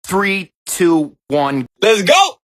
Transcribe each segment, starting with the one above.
3, 2, 1. Let's go!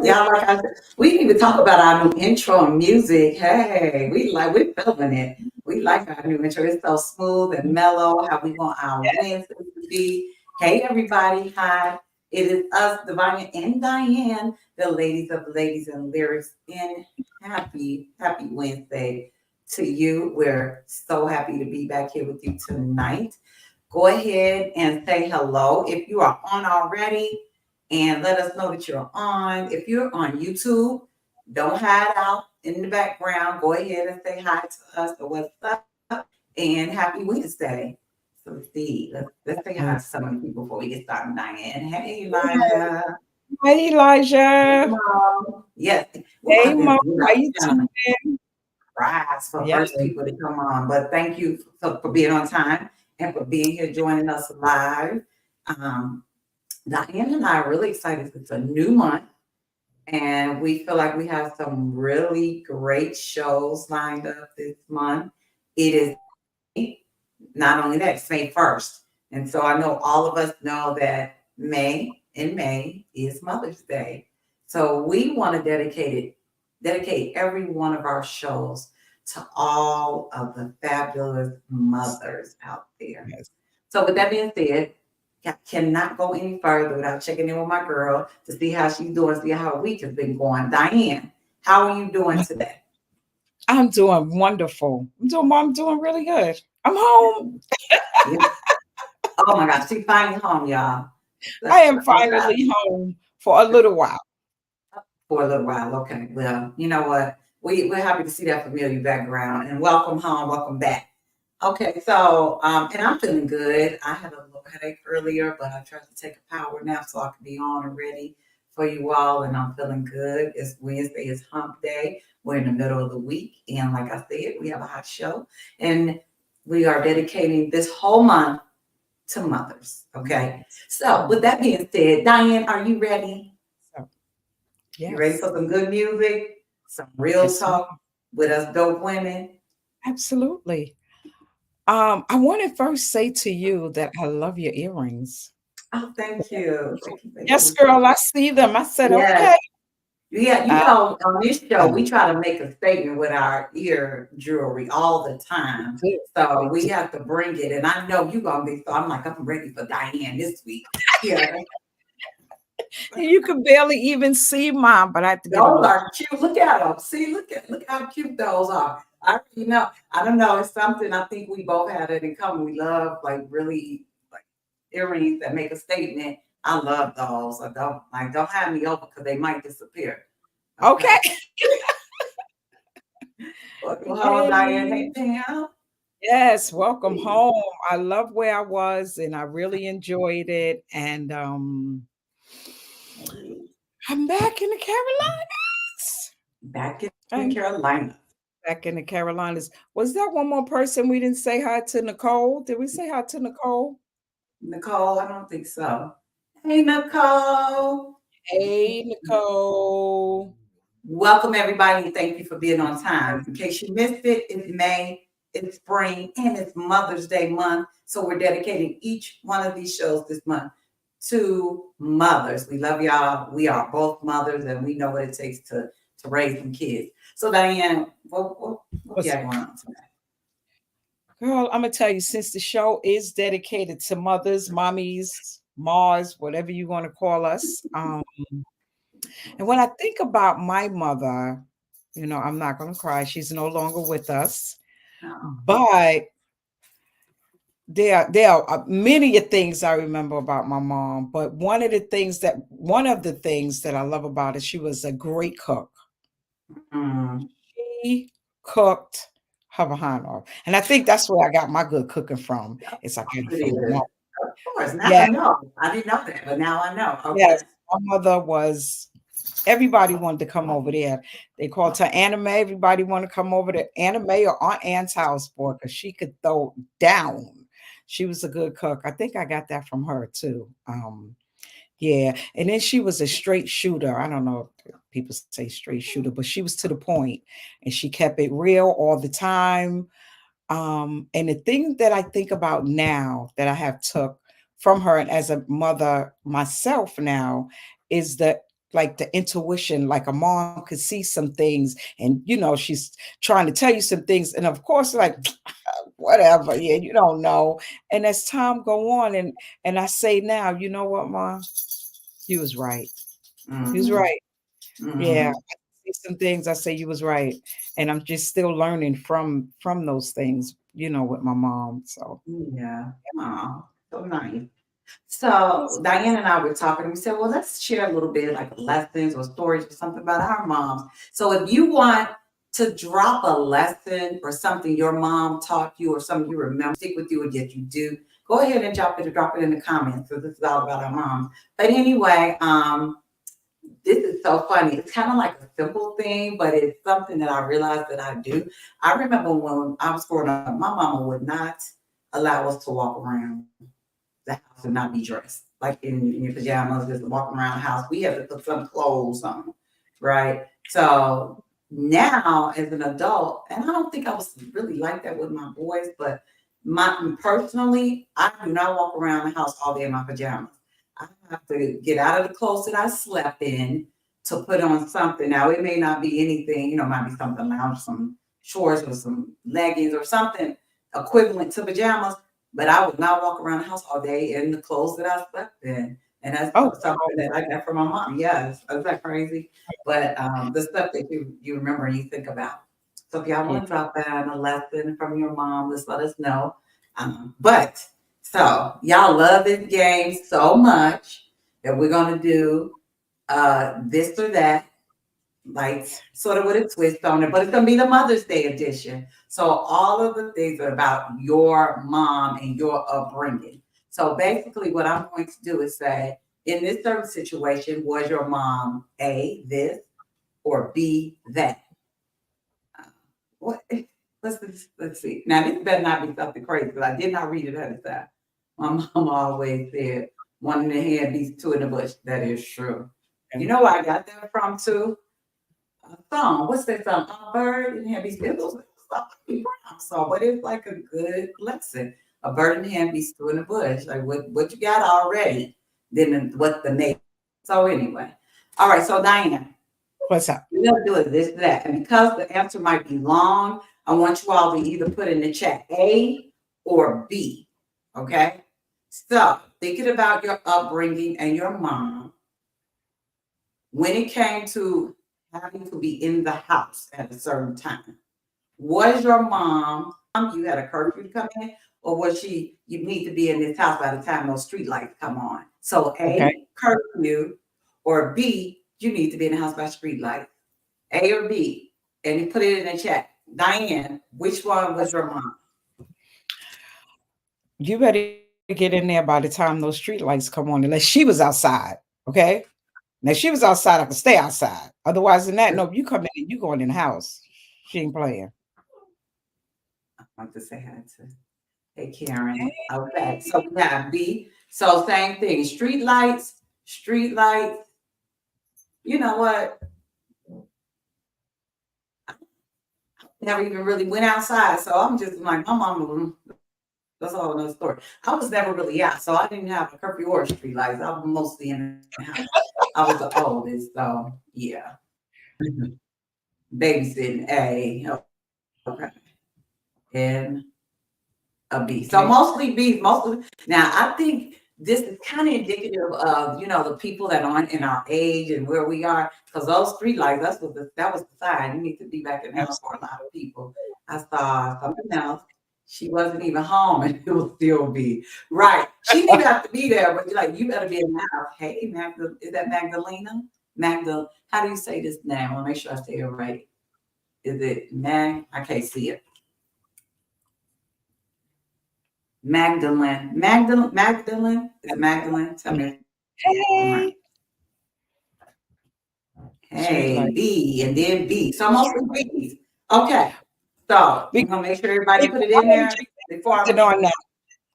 Y'all, like I said, we didn't even talk about our new intro and music. Hey, we're feeling it. We like our new intro. It's so smooth and mellow, how we want our Wednesdays to be. Hey, everybody. Hi. It is us, Divine and Diane, the ladies of ladies and lyrics. And happy Wednesday to you. We're so happy to be back here with you tonight. Go ahead and say hello if you are on already. And let us know that you're on. If you're on YouTube, don't hide out in the background. Go ahead and say hi to us or what's up. And happy Wednesday. So let's see. Let's say hi to some of the people before we get started, Diane. Hey, Elijah. Hey, Elijah. Hey, Mom. Yes. Hey, Mom. How you doing? Rise for first people to come on. But thank you for being on time and for being here joining us live. Diane and I are really excited. It's a new month, and we feel like we have some really great shows lined up this month. It is not only that, it's May 1st. And so I know all of us know that May is Mother's Day. So we want to dedicate every one of our shows to all of the fabulous mothers out there. Yes. So with that being said, I cannot go any further without checking in with my girl to see how she's doing, see how her week has been going. Diane, how are you doing today? I'm doing wonderful. I'm doing really good. I'm home. Oh my gosh, she's finally home, y'all. I am finally home for a little while. For a little while, okay. Well, you know what? We're happy to see that familiar background. And welcome home, welcome back. Okay, so and I'm feeling good. I had a little headache earlier, but I tried to take a power nap so I could be on and ready for you all, and I'm feeling good. It's Wednesday, it's hump day. We're in the middle of the week, and like I said, we have a hot show, and we are dedicating this whole month to mothers. Okay, so with that being said, Diane, are you ready? Yes. You ready for some good music, some real talk with us dope women? Absolutely. I want to first say to you that I love your earrings. Oh, thank you. Yes, girl, I see them. I said, okay. Yeah, you know, on this show, we try to make a statement with our ear jewelry all the time. So we have to bring it. And I know you're going to be, so I'm like, I'm ready for Diane this week. Yeah. You can barely even see mine, but I have to get those are cute. Look at them. See, look how cute those are. I don't know. It's something I think we both had it in common. We love like really like earrings that make a statement. I love those. Don't have me over because they might disappear. Okay. Welcome home, Diane. Hey, Pam. Yes, welcome home. I love where I was and I really enjoyed it. And I'm back in the Carolinas. Back in Carolina. Back in the Carolinas. Was that one more person we didn't say hi to? Nicole? Did we say hi to Nicole? Nicole, I don't think so. Hey, Nicole. Hey, Nicole. Welcome, everybody. Thank you for being on time. In case you missed it, it's May, it's spring, and it's Mother's Day month. So we're dedicating each one of these shows this month to mothers. We love y'all. We are both mothers, and we know what it takes to raise some kids. So, Diane, what you got going on tonight? Girl, I'm going to tell you, since the show is dedicated to mothers, mommies, Mars, whatever you want to call us. And when I think about my mother, you know, I'm not going to cry. She's no longer with us. Oh. But there are many things I remember about my mom. But one of the things that I love about her, she was a great cook. She cooked her behind off. And I think that's where I got my good cooking from. It's like, of course. Now I know. I didn't know that, but now I know. Okay. Yes, my mother was Everybody wanted to come over there. They called her anime. Everybody wanted to come over to anime or Aunt Anne's house for because she could throw down. She was a good cook. I think I got that from her too. Yeah, and then she was a straight shooter. I don't know if people say straight shooter, but she was to the point, and she kept it real all the time. And the thing that I think about now that I have took from her and as a mother myself now is that like the intuition, like a mom could see some things and she's trying to tell you some things. And of course, like whatever, yeah, you don't know. And as time go on and I say now, you know what, Mom? You was right. You was Mm-hmm. right. Yeah. Mm-hmm. I see some things I say you was right. And I'm just still learning from those things, with my mom. So Yeah. Oh, so nice. So Diane and I were talking, and we said, well, let's share a little bit like lessons or stories or something about our moms. So if you want to drop a lesson or something your mom taught you or something you remember, stick with you or yet you do, go ahead and drop it in the comments because this is all about our moms. But anyway, this is so funny. It's kind of like a simple thing, but it's something that I realized that I do. I remember when I was growing up, my mama would not allow us to walk around the house and not be dressed, like in your pajamas, just walking around the house. We have to put some clothes on, right? So now, as an adult, and I don't think I was really like that with my boys, but personally, I do not walk around the house all day in my pajamas. I have to get out of the clothes that I slept in to put on something. Now, it may not be anything, it might be something lounge, some shorts or some leggings or something equivalent to pajamas, but I would not walk around the house all day in the clothes that I slept in. And that's oh, something that I got from my mom. Yes, is that crazy? But the stuff that you remember and you think about. So if y'all yeah. want to drop that a lesson from your mom, just let us know. But so y'all love this game so much that we're gonna do this or that, like sort of with a twist on it, but it's gonna be the Mother's Day edition. So all of the things are about your mom and your upbringing. So basically, what I'm going to do is say, in this certain situation, was your mom A, this, or B, that? What? Let's see. Now this better not be something crazy because I did not read it at the time. My mom always said, "One in the hand beats two in the bush." That is true. You know where I got that from too? A song. What's that song? A bird in the hand beats two. It was a Brown song, but it's like a good lesson. A bird in the hand beats two in the bush. Like what you got already, then what the next. So anyway, all right. So Diane, What's up? we're gonna do it this that, and because the answer might be long, I want you all to either put in the chat A or B. Okay. So thinking about your upbringing and your mom, when it came to having to be in the house at a certain time, was your mom, you had a curfew to come in, or was she, you need to be in this house by the time those street lights come on? So Okay. A, curfew, or B, you need to be in the house by street light. A or B, and you put it in the chat. Diane, which one was your mom? You better get in there by the time those street lights come on, unless she was outside. Okay. Now, if she was outside, I could stay outside. Otherwise than that, no, you come in, you going in the house. She ain't playing. I want to say hi to, hey Karen. Okay, so we have B. So same thing. Street lights. You know what? Never even really went outside. So I'm just like, my mama, that's all another story. I was never really out, so I didn't have a curfew or street lights. I was mostly in the house. I was the oldest, so yeah. Babysitting A, okay, and a B. So Okay. mostly B's. Mostly now, I think this is kind of indicative of the people that aren't in our age and where we are. Because those street lights, that was the sign. You need to be back in the house for a lot of people. I saw something else. She wasn't even home, and it will still be right. She didn't even have to be there, but you're like, you better be in the house. Hey, Magda, is that Magdalena? Magda, how do you say this name? I want to make sure I say it right. Is it Mag? I can't see it. Magdalene. Is it Magdalene? Tell me. I'm right. Hey. Street Hey, light. B and then B. So mostly B's. Okay. So we're Because gonna make sure everybody put it I in want there to say before I something forget. on that.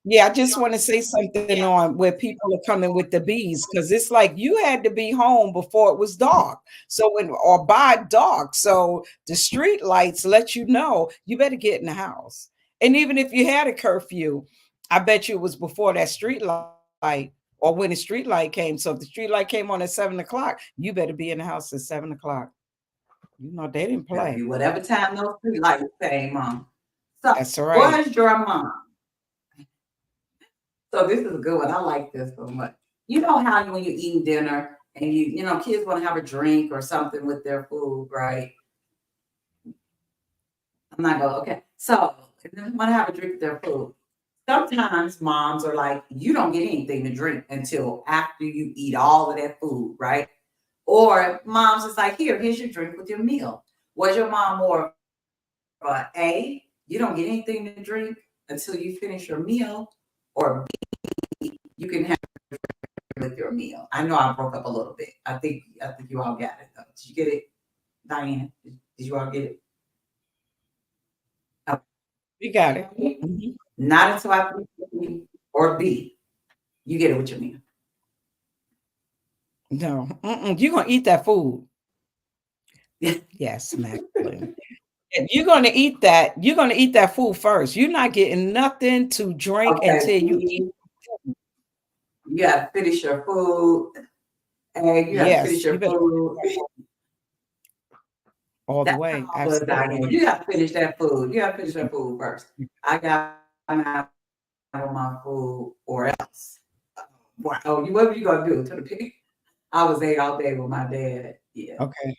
Yeah, I just want to say something on where people are coming with the bees because it's like you had to be home before it was dark. So when or by dark. So the street lights let you know you better get in the house. And even if you had a curfew, I bet you it was before that street light or when the street light came. So if the street light came on at 7 o'clock, you better be in the house at 7 o'clock. You know, they didn't play. Whatever time those street lights came on. So That's all right. was your mom? So this is a good one. I like this so much. You know how when you're eating dinner and you know, kids want to have a drink or something with their food, right? I'm not going, okay. So if they want to have a drink with their food. Sometimes moms are like, you don't get anything to drink until after you eat all of that food, right? Or moms is like, here's your drink with your meal. Was your mom more A, you don't get anything to drink until you finish your meal, or B, you can have it with your meal? I know I broke up a little bit. I think you all got it though. Did you get it, Diane? Did you all get it? You got it. Mhm. Not until after you eat, or B, you get it with your meal. No, you're gonna eat that food. Yeah. Yes, Macklin. If you're gonna eat that, you're gonna eat that food first. You're not getting nothing to drink Okay, until you eat. B, you gotta finish your food. And you gotta finish Yes, you your better food. all the That's way. how I was, Diane. Absolutely. You gotta finish that food. You gotta finish that food first. I got to have my food or else. Oh, what were you gonna do to the pig? I was ate all day with my dad. Yeah. Okay.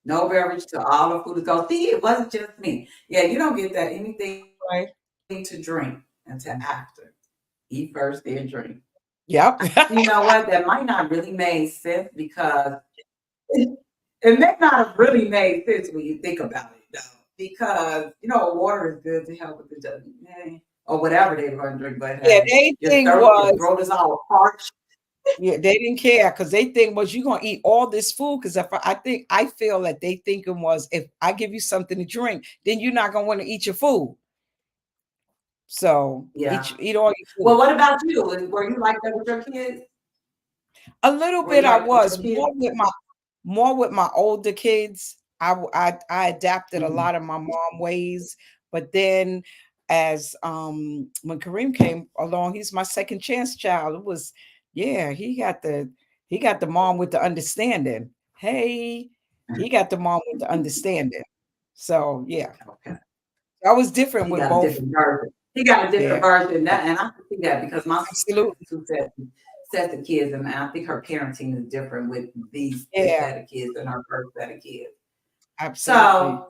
No beverage till all the food is gone. See, it wasn't just me. Yeah, you don't get that anything Right. to drink until after. Eat first, then drink. Yep. You know what? That might not really make sense because it may not have really made sense when you think about it, though. Because you know, water is good to help with the or whatever they were going to drink, but Yeah, hey, they thing your was, throat is all parched. yeah, they didn't care because they think was you gonna eat all this food. Because if I feel that they thinking was if I give you something to drink, then you're not gonna want to eat your food. So Yeah. eat all your Well, food. what about you? Were you like that with your kids? A little Were bit you I like that with was your kids? more with my older kids. I adapted a Mhm. lot of my mom ways, but then as when Kareem came along, he's my second chance child. It was yeah, he got the mom with the understanding. Hey, he got the mom with the understanding. So yeah, Okay. I was different He with got a both. different version. He got a different Yeah, version. And I can see that because my sister has absolutely. two sets of kids, and I think her parenting is different with this Yeah, set of kids than her first set of kids. absolutely. So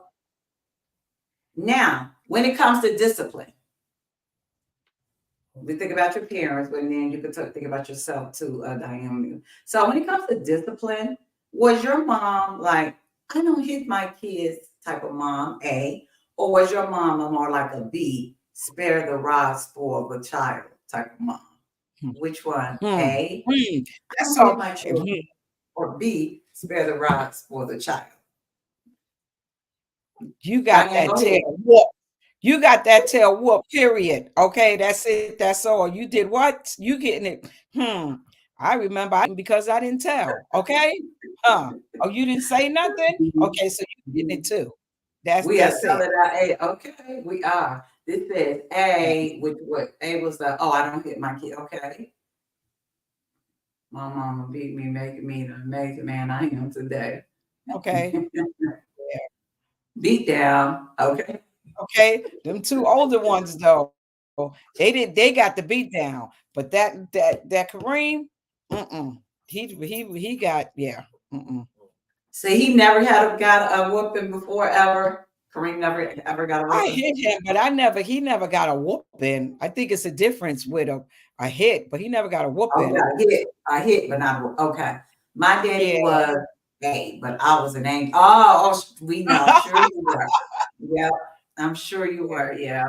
now, when it comes to discipline, we think about your parents, but then you can think about yourself too, Diane. So when it comes to discipline, was your mom like, I don't hit my kids type of mom, A, or was your mom a more like a B, spare the rod, spoil the child type of mom? Hmm. Which one? Hmm. A, Hmm. I That's don't hit all. my children, or B, spare the rod, spoil the child. You got Diane, that go ahead. tail whoop. You got that tail whoop, period. Okay, that's it. That's all. You did what? You getting it. I remember because I didn't tell. Okay. Oh, you didn't say nothing? Okay, so you getting it too. We are That's it. telling our A. Okay, we are. This says Yeah. A, which what A was the, oh, I don't hit my kid. Okay. My mama beat me, making me the amazing man I am today. Okay. Yeah. Beat down. Okay. Okay. Them two older ones though, they got the beat down. But that Kareem, mm-mm. He got yeah. Mm-mm. See, he never got a whooping before ever. Kareem never ever got a I whooping. hit him, but he never got a whooping. I think it's a difference with a hit, but he never got a Oh, whooping. yeah, I hit, but not a okay. My daddy Yeah. was A, but I was an angel. Oh, we know. I'm sure you were. Yeah, I'm sure you were. Yeah.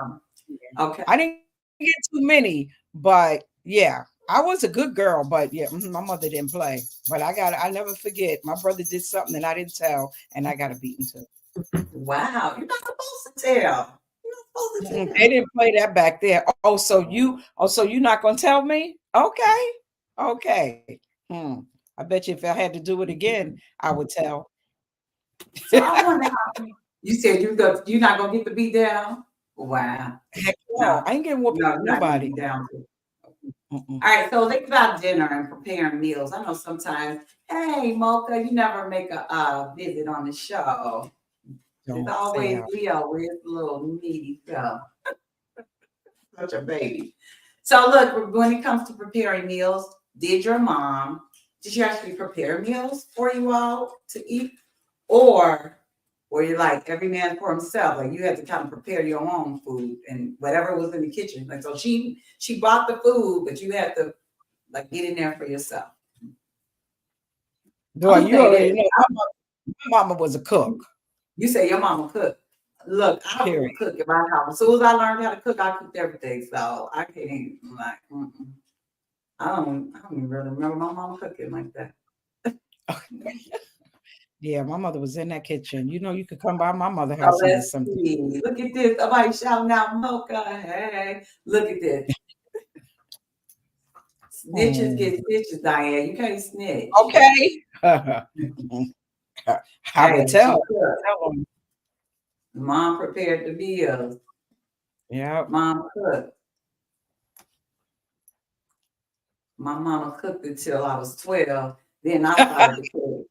Yeah. Okay. I didn't get too many, but yeah, I was a good girl, but yeah, my mother didn't play. But I never forget. My brother did something that I didn't tell, and I got a beating too. Wow, you're not supposed to tell. You're not supposed to They tell. didn't play that back there. So you're not gonna tell me? Okay, okay. Hmm. I bet you if I had to do it again, I would tell. So I wonder how you said you're not gonna get the beat down. Wow. Heck no, No, I ain't getting whooped no, by you're not gonna nobody. be down to. Mm-mm. All right, so think about dinner and preparing meals. I know sometimes, hey, Mocha, you never make a visit on the show. It's Don't say always out. Leo, where's the little needy stuff? Such a baby. So look, when it comes to preparing meals, did you actually prepare meals for you all to eat? Or were you like every man for himself? Like you had to kind of prepare your own food and whatever was in the kitchen. Like so she bought the food, but you had to like get in there for yourself. I'm Boy, gonna you say already this. know my mama was a cook. You say your mama cooked. Look, I Period. don't cook in my house. As soon as I learned how to cook, I cooked everything. So I can't even like I don't even really remember my mama cooking like that. Yeah, my mother was in that kitchen. You know, you could come by my mother So house and get let's something. see. Look at this. Somebody shouting out Mocha. Hey, look at this. Snitches Hmm. get stitches, Diane. You can't snitch. Okay. I would Hey, she tell. cooked. Tell 'em. Mom prepared the meals. Yeah. Mom cooked. My mama cooked until I was 12. Then I started to cook.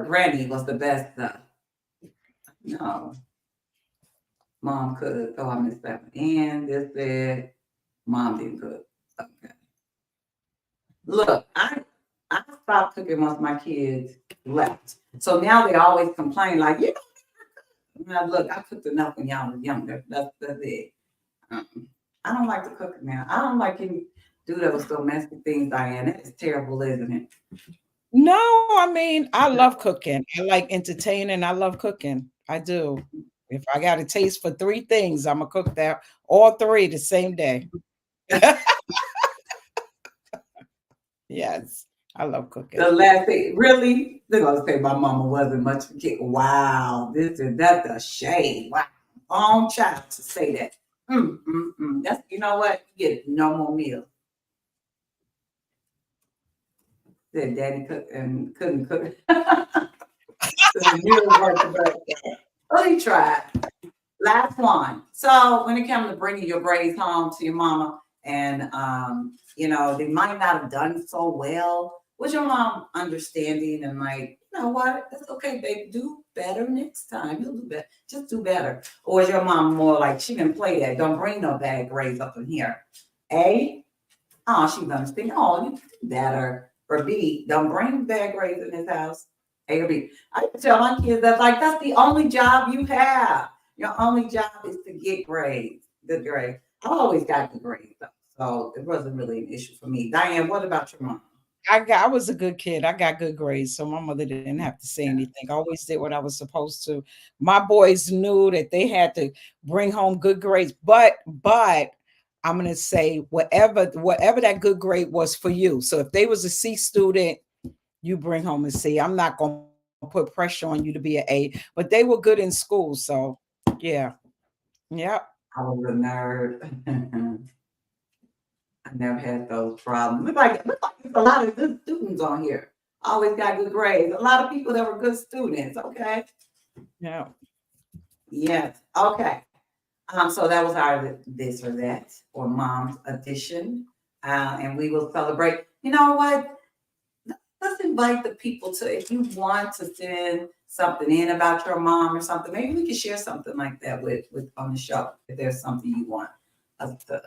Granny was the best stuff. No, mom cooked. Oh, I missed that one. And this said, mom didn't cook. Okay. Look, I stopped cooking once my kids left. So now they always complain like, you know, now look, I cooked enough when y'all was younger. That's it. I don't like to cook now. I don't like you do those domestic things, Diane. That is terrible, isn't it? No, I mean, I love cooking. I like entertaining. I love cooking. I do. If I got a taste for three things, I'm gonna cook that all three the same day. Yes, I love cooking. The last thing, really, they're gonna say my mama wasn't much of a kid. Wow, this is that's a shame. Wow, own child to say that. That's you know what? You get no more meals. Said daddy cooked and couldn't cook. So the meals weren't the best. Well, he tried. Last one. So when it comes to bringing your grades home to your mama, and you know they might not have done so well, was your mom understanding and like, you know what, that's okay, baby, do better next time. You'll do better. Just do better. Or is your mom more like she didn't play that? Don't bring no bad grades up in here. A, oh, she's understanding. Oh, you can do better. Or B, don't bring bad grades in this house. A or B. I tell my kids that like that's the only job you have. Your only job is to get grades, good grades. I always got good grades though, so it wasn't really an issue for me. Diane, what about your mom? I was a good kid. I got good grades, so my mother didn't have to say anything. I always did what I was supposed to. My boys knew that they had to bring home good grades, but I'm gonna say whatever that good grade was for you. So if they was a C student, you bring home a C. I'm not gonna put pressure on you to be an A, but they were good in school. So yeah, yeah. I was a nerd. I never had those problems. Look like there's a lot of good students on here. Always got good grades. A lot of people that were good students. Okay. Yeah. Yes. Okay. So that was our this or that or mom's edition. And we will celebrate. You know what? Let's invite the people to, if you want to send something in about your mom or something, maybe we can share something like that with on the show. If there's something you want us to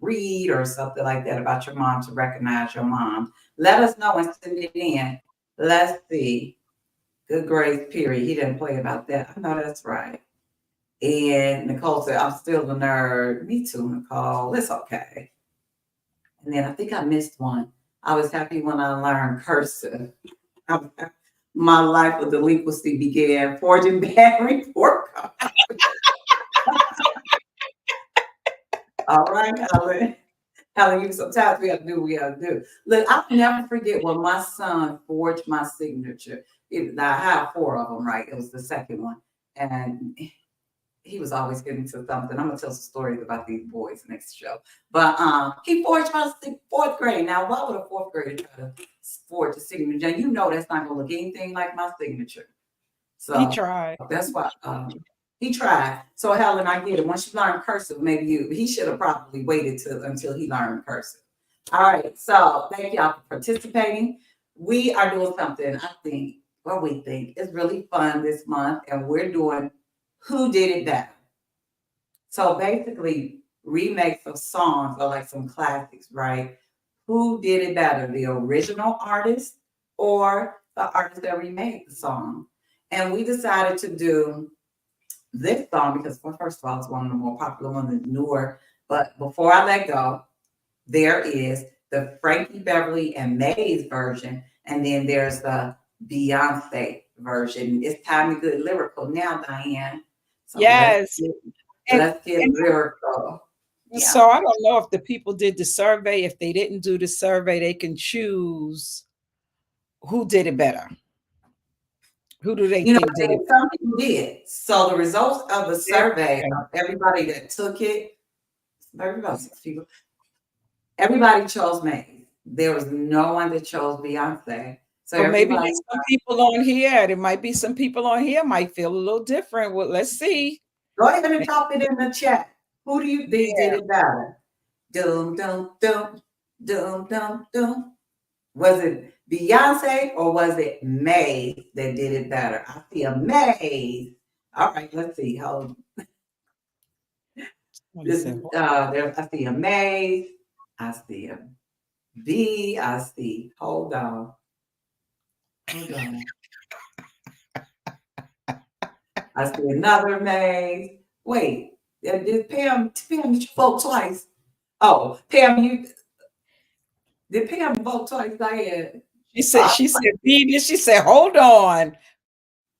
read or something like that about your mom to recognize your mom, let us know and send it in. Let's see. Good grades, period. He didn't play about that. I know that's right. And Nicole said, I'm still a nerd. Me too, Nicole. It's okay. And then I think I missed one. I was happy when I learned cursive. My life of delinquency began forging bad report cards. All right, Helen. Helen, you sometimes we have to do what we have to do. Look, I'll never forget when my son forged my signature. I have four of them, right? It was the second one. And he was always getting to something. I'm gonna tell some stories about these boys next show. But he forged my fourth grade. Now, why would a fourth grader try to forge a signature? You know that's not gonna look anything like my signature. He So tried. that's why he tried. So Helen, I get it. Once you learn cursive, maybe he should have probably waited until he learned cursive. All right. So thank y'all for participating. We are doing something we think is really fun this month, and we're doing Who Did It Better. So basically, remakes of songs are like some classics, right? Who did it better, the original artist or the artist that remade the song? And we decided to do this song because, well, first of all, it's one of the more popular ones, it's newer. But before I let go, there is the Frankie Beverly and Maze version, and then there's the Beyonce version. It's time to get lyrical now, Diane. So Yes. let's get lyrical. Yeah. So I don't know if the people did the survey. If they didn't do the survey, they can choose who did it better. Who do they think did it? Some people did. So the results of the survey of everybody that took it, about 6 people, everybody chose Maze. There was no one that chose Beyonce. So well, maybe some people on here, there might be some people on here might feel a little different. Well, let's see. Go ahead and drop it in the chat. Who do you think did it better? Dum, dum, dum, dum, dum, dum. Was it Beyonce or was it Maze that did it better? I see a Maze. All right, let's see. Hold on. I see a Maze. I see a B. I see. Hold on. I see another Maze. Wait, did Pam did you vote twice? Oh, Pam, did Pam vote twice, Diane? She said B. She said, hold on.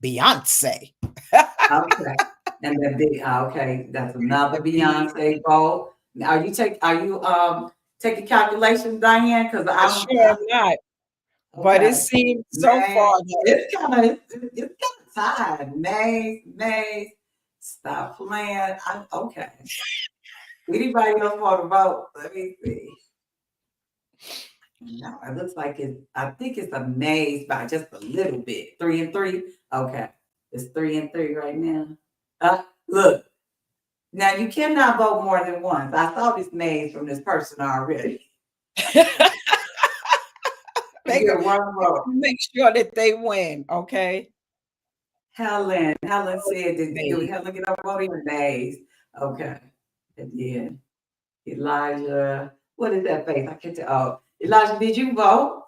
Beyonce. Okay. And then okay, that's another Beyonce vote. Are you taking calculations, Diane? Because I'm sure I'm not. Okay. But it seems so far it's kind of tied. Maze, stop playing. Okay. Anybody else want to vote? Let me see. No, it looks like I think it's a Maze by just a little bit. 3 and 3. Okay. It's 3 and 3 right now. Look. Now you cannot vote more than once. I saw this Maze from this person already. Make sure that they win, okay? Helen said, did Helen get up voting or Maze? Okay. Yeah. Elijah, what is that face? I can't tell. Oh, Elijah, did you vote?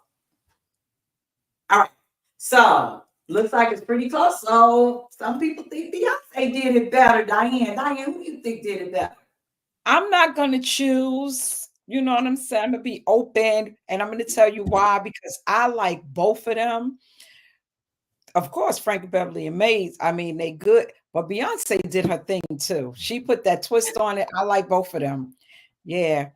All right. So looks like it's pretty close. So some people think Beyonce did it better. Diane, who do you think did it better? I'm not going to choose. You know what I'm saying? I'm going to be open, and I'm going to tell you why. Because I like both of them. Of course, Frankie Beverly and Maze. I mean, they good. But Beyonce did her thing too. She put that twist on it. I like both of them. Yeah.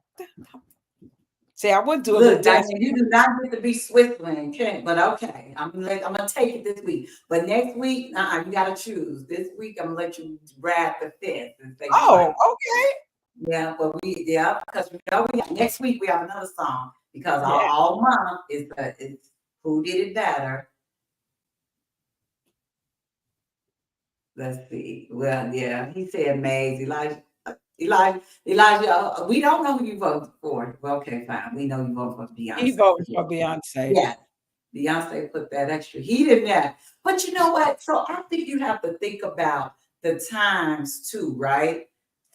See, I would do a little dance. You do not get to be Switzerland, but okay. I'm gonna take it this week. But next week, you gotta choose. This week, I'm gonna let you grab the fifth and say, okay. Yeah, but because next week we have another song because all month is Who Did It Better. Let's see. Well, yeah, he said Maze. Elijah, we don't know who you voted for. Well, okay, fine. We know you voted for Beyonce. He voted for Beyonce. Yeah. Beyonce put that extra heat in there. But you know what? So I think you have to think about the times too, right?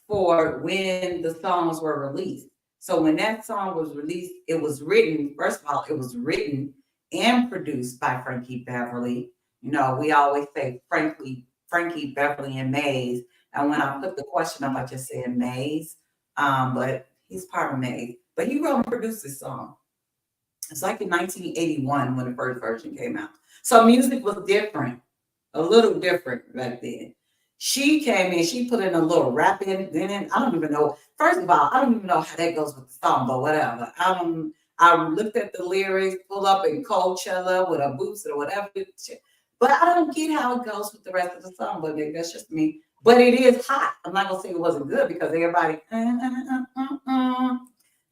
For when the songs were released. So when that song was released, it was written, first of all, it was written and produced by Frankie Beverly. You know, we always say Frankie Beverly and Maze. And when I put the question up, I just said Maze. But he's part of Maze. But he wrote and produced this song. It's like in 1981 when the first version came out. So music was different, a little different back then. She came in, she put in a little rap in it. I don't even know. First of all, I don't even know how that goes with the song, but whatever. I looked at the lyrics, pull up in Coachella with a boots or whatever. But I don't get how it goes with the rest of the song, but maybe that's just me. But it is hot. I'm not gonna say it wasn't good because everybody,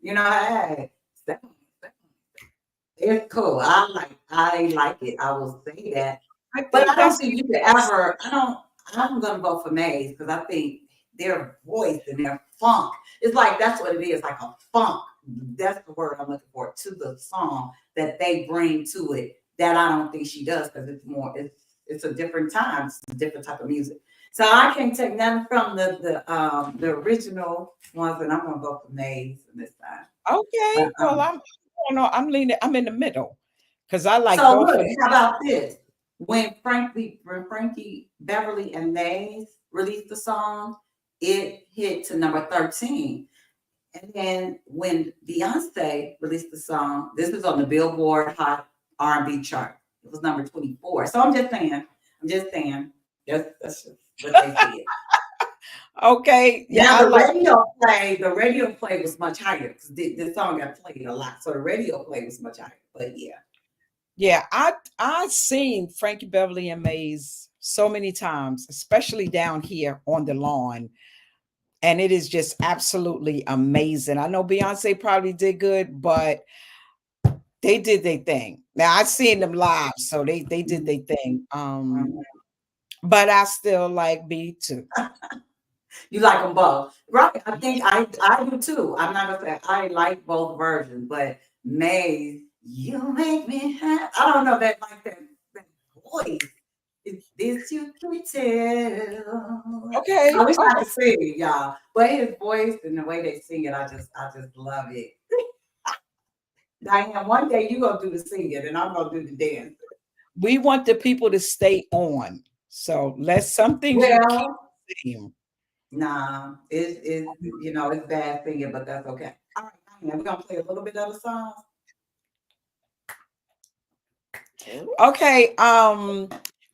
you know, hey, it's cool. I like it. I will say that. I But I think don't that's think you could ever. I'm gonna vote for Maze because I think their voice and their funk. It's like that's what it is, like a funk. That's the word I'm looking for to the song that they bring to it. That I don't think she does because it's more. It's a different time. It's a different type of music. So I can't take nothing from the original ones, and I'm gonna vote for Maze this time. okay. But, Well, I'm leaning. I'm in the middle because I like So both of look, them. how about this? When Frankie Beverly and Maze released the song, it hit to number 13. And then when Beyonce released the song, this was on the Billboard Hot R&B chart. It was number 24. So I'm just saying, that's just what they said. Okay. Yeah, Now I like. the radio play was much higher because the song got played a lot. So the radio play was much higher. But yeah. Yeah, I seen Frankie Beverly and Maze so many times, especially down here on the lawn, and it is just absolutely amazing. I know Beyonce probably did good, but they did their thing. Now I seen them live, so they did their thing. But I still like B too. You like them both, right? I think I do too. I'm not gonna say I like both versions, but Maze, you make me happy. I don't know that like that voice. It's this you can tell. Okay, I wish I okay. could sing it, y'all. But his voice and the way they sing it, I just love it. Diane, one day you gonna do the singing and I'm gonna do the dance. We want the people to stay on. So let's some things you can't Well, sing. nah, it's bad singing, but that's okay. All right, Diane, we're gonna play a little bit of the song. Okay,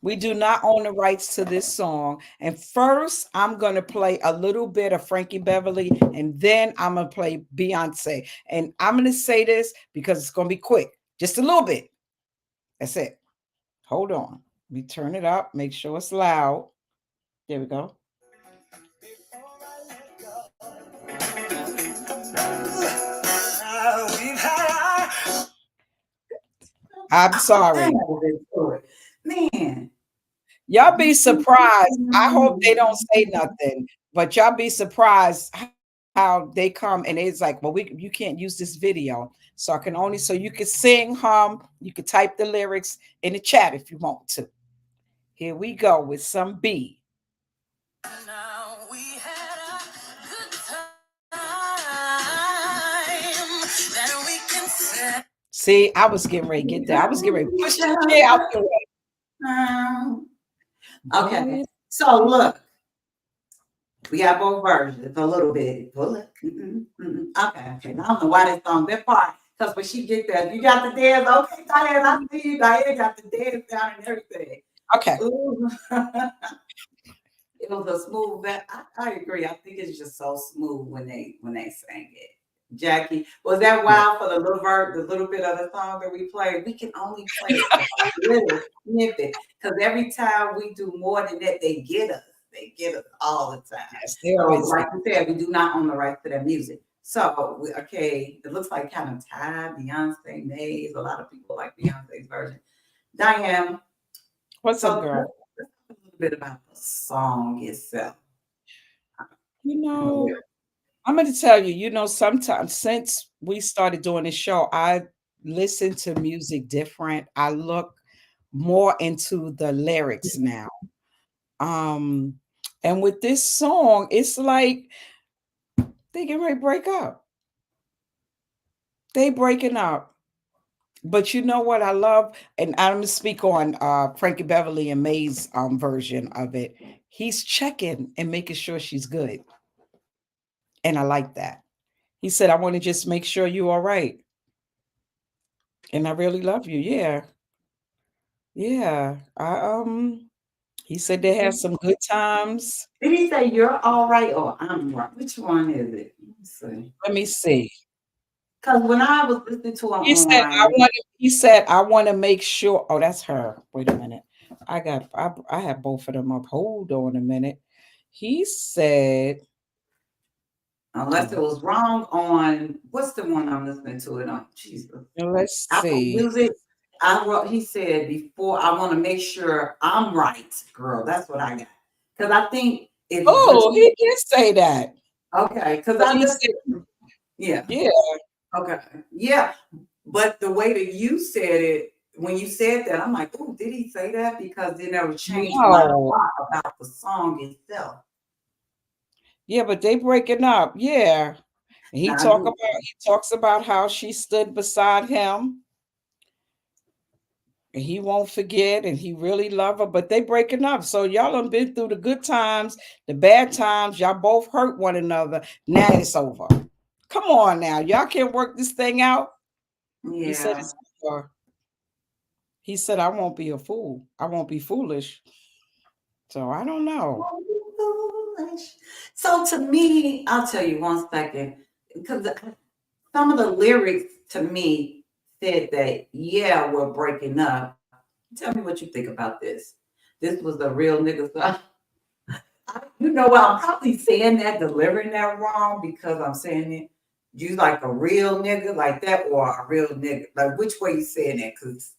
we do not own the rights to this song. And first, I'm gonna play a little bit of Frankie Beverly, and then I'm gonna play Beyonce. And I'm gonna say this because it's gonna be quick, just a little bit. That's it. Hold on. Let me turn it up, make sure it's loud. There we go. I'm sorry. Man. Y'all be surprised. I hope they don't say nothing, but y'all be surprised how they come and it's like, well, you can't use this video. So I can only so you can sing, hum, you can type the lyrics in the chat if you want to. Here we go with some B. Now we had a good time that we can say. See, I was getting ready to get there. I was getting ready to push the chair out the way. Okay. So look, we got both versions a little bit. Okay. Okay. I don't know why this song that part. Because when she get there, you got the dance. Okay, Diane, I see you. Diane got the dance down and everything. Okay. Ooh. It was a smooth. I agree. I think it's just so smooth when they sang it. Jackie, was that wild for the little bit of the song that we played? We can only play a little snippet because every time we do more than that, they get us. They get us all the time. Yes, so, like you said, we do not own the rights to that music. So, okay, it looks like kind of tied. Beyonce, Maze. A lot of people like Beyonce's version. Diane, what's up, girl? Let's talk a little bit about the song itself. You know, I'm going to tell you, sometimes since we started doing this show, I listen to music different. I look more into the lyrics now. And with this song, it's like they get ready to break up. They breaking up. But you know what I love? And I'm gonna speak on Frankie Beverly and Maze version of it. He's checking and making sure she's good. And I like that. He said, I want to just make sure you're all right. And I really love you. Yeah. Yeah. He said they had some good times. Did he say you're all right or I'm right? Which one is it? Let's see. Let me see. Because when I was listening to him He said, on, he said, I want to make sure. Oh, that's her. Wait a minute. I have both of them up. Hold on a minute. He said, unless it was wrong on, what's the one I'm listening to it on? Jesus. let's Apple see. Music. I wrote, he said before, I want to make sure I'm right, girl. That's what I got. Because I think if Oh, he did say that. okay, because But I he just, said, yeah, yeah, okay, yeah. But the way that you said it, when you said that, I'm like, oh, did he say that? Because it never changed my no. thought about the song itself. Yeah, but they breaking up. Yeah. And Now I knew, he talks about how she stood beside him and he won't forget and he really love her, but they breaking up. So y'all done been through the good times, the bad times, y'all both hurt one another. Now it's over. Come on now. Y'all can't work this thing out. He said yeah. it's over. He said, I won't be a fool. I won't be foolish. So I don't know. Foolish. So to me, I'll tell you one second, because some of the lyrics to me said that, yeah, we're breaking up. Tell me what you think about this. This was a real nigga song. You know what? I'm probably saying that, delivering that wrong because I'm saying it. You like a real nigga like that or a real nigga? Like which way you saying that? Because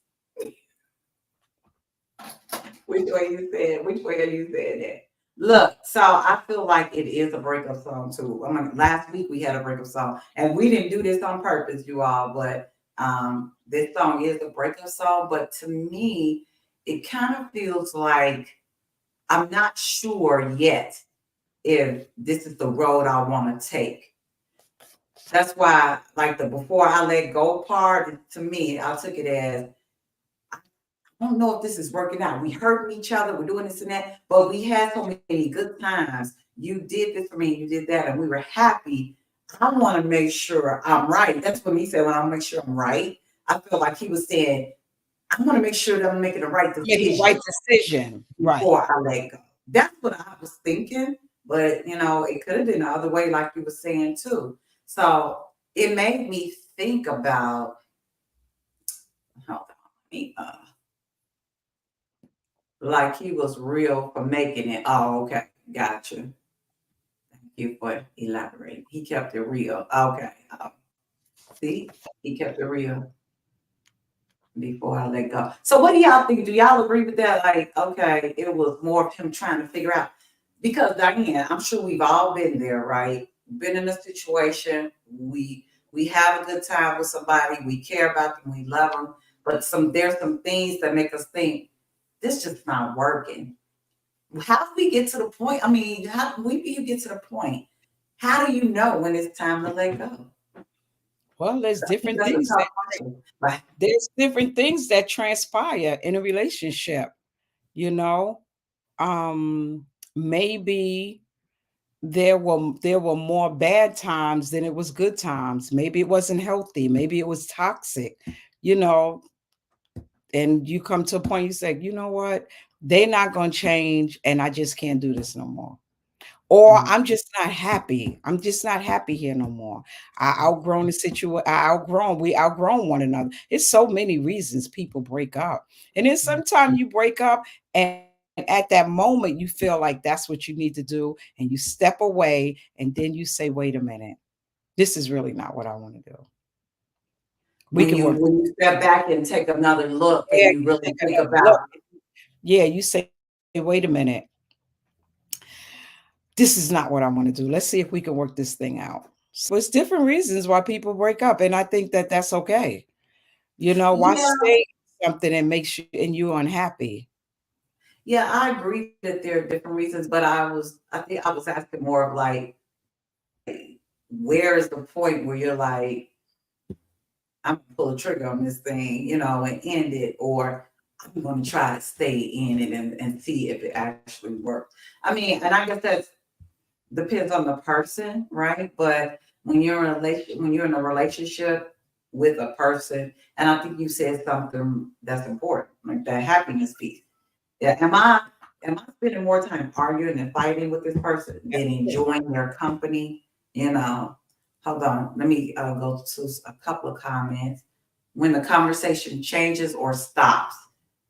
which way you saying? Which way are you saying that? Look, so I feel like it is a breakup song too. I mean, last week we had a breakup song, and we didn't do this on purpose, you all. But this song is a breakup song. But to me, it kind of feels like I'm not sure yet if this is the road I want to take. That's why, like the before I let go part, to me, I took it as I don't know if this is working out. We hurting each other, we're doing this and that, but we had so many good times. You did this for me, you did that, and we were happy. I want to make sure I'm right. That's what he said when I make sure I'm right. I feel like he was saying, I want to make sure that I'm making the right Make the right decision decision. Right. before I let go. That's what I was thinking, but it could have been the other way, like you were saying too. So it made me think about hold on, like he was real for making it. Oh, okay, gotcha. Thank you for elaborating. He kept it real. Okay, see, he kept it real before I let go. So, what do y'all think? Do y'all agree with that? Like, okay, it was more of him trying to figure out because Diane, I'm sure we've all been there, right? Been in a situation, we have a good time with somebody, we care about them, we love them, but there's some things that make us think this just not working. How do we get to the point? I mean, when do you get to the point? How do you know when it's time to let go? Well, I think that's a tough question. Like, there's different things that transpire in a relationship, you know. Maybe there were more bad times than it was good times. Maybe it wasn't healthy, maybe it was toxic, you know, and you come to a point you say, you know what, they're not going to change and I just can't do this no more. Or mm, I'm just not happy. I'm just not happy here no more. I outgrown the situation. We outgrown one another. It's so many reasons people break up. And then sometimes you break up and at that moment you feel like that's what you need to do. And you step away and then you say, wait a minute, this is really not what I want to do. We when can you work. when you step back and take another look Yeah, and you you really take think another look. about Yeah, you say, wait a minute, this is not what I want to do. Let's see if we can work this thing out. So it's different reasons why people break up, and I think that that's okay. You know, why yeah, stay in something and makes you and you unhappy? yeah, I agree that there are different reasons, but I think I was asking more of like, where is the point where you're like, I'm gonna pull a trigger on this thing, and end it, or I'm gonna try to stay in it and see if it actually works. I mean, and I guess that depends on the person, right? But when you're in a relationship with a person, and I think you said something that's important, like that happiness piece. Yeah, am I? am I spending more time arguing and fighting with this person than enjoying their company? You know, hold on. Let me go to a couple of comments. When the conversation changes or stops,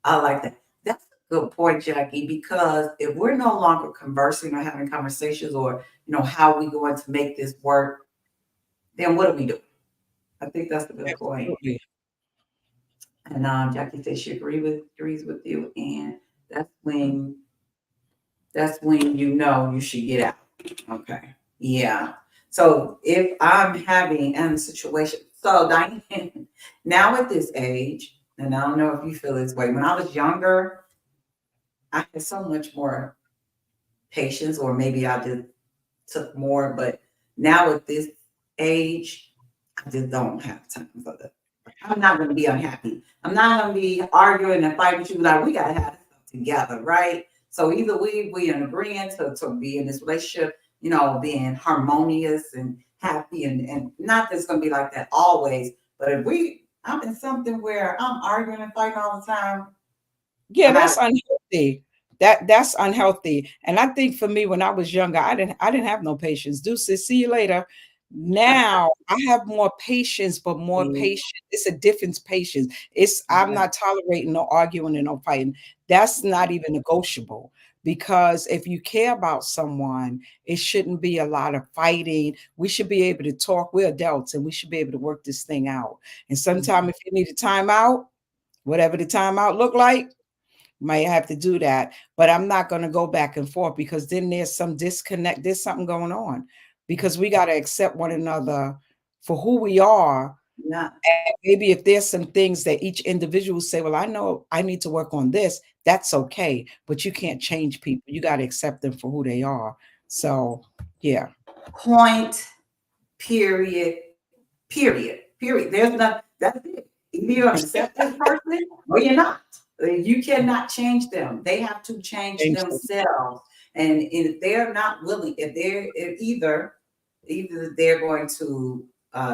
I like that. That's a good point, Jackie, because if we're no longer conversing or having conversations or, how we going to make this work, then what do we do? I think that's a good point. Absolutely. And Jackie says she agrees with you, and that's when you should get out. Okay. Yeah. So if I'm having a situation, so Diane, now at this age, and I don't know if you feel this way, when I was younger, I had so much more patience, or maybe I just took more, but now at this age, I just don't have time for that. I'm not going to be unhappy. I'm not going to be arguing and fighting with you. Like, we got to have stuff together, right? So either we in agreement to be in this relationship, being harmonious and happy, and not that it's going to be like that always. But if I'm in something where I'm arguing and fighting all the time, Yeah, I that's got unhealthy. That's unhealthy. And I think for me, when I was younger, I didn't have no patience. Deuces, see you later. Now I have more patience, but more to patience. It's a different patience. I'm not tolerating no arguing and no fighting. That's not even negotiable. Because if you care about someone, it shouldn't be a lot of fighting. We should be able to talk. We're adults and we should be able to work this thing out. And sometimes if you need a timeout, whatever the timeout look like, might have to do that, but I'm not going to go back and forth, because then there's some disconnect. There's something going on, because we got to accept one another for who we are. yeah. And maybe if there's some things that each individual say, well, I know I need to work on this, that's okay. But you can't change people. You got to accept them for who they are. So, yeah. Point, period, period. There's not, that's it. Either you're going to accept this person or you're not. You cannot change them. They have to change Change them. themselves. And if they're not willing, if either they're going to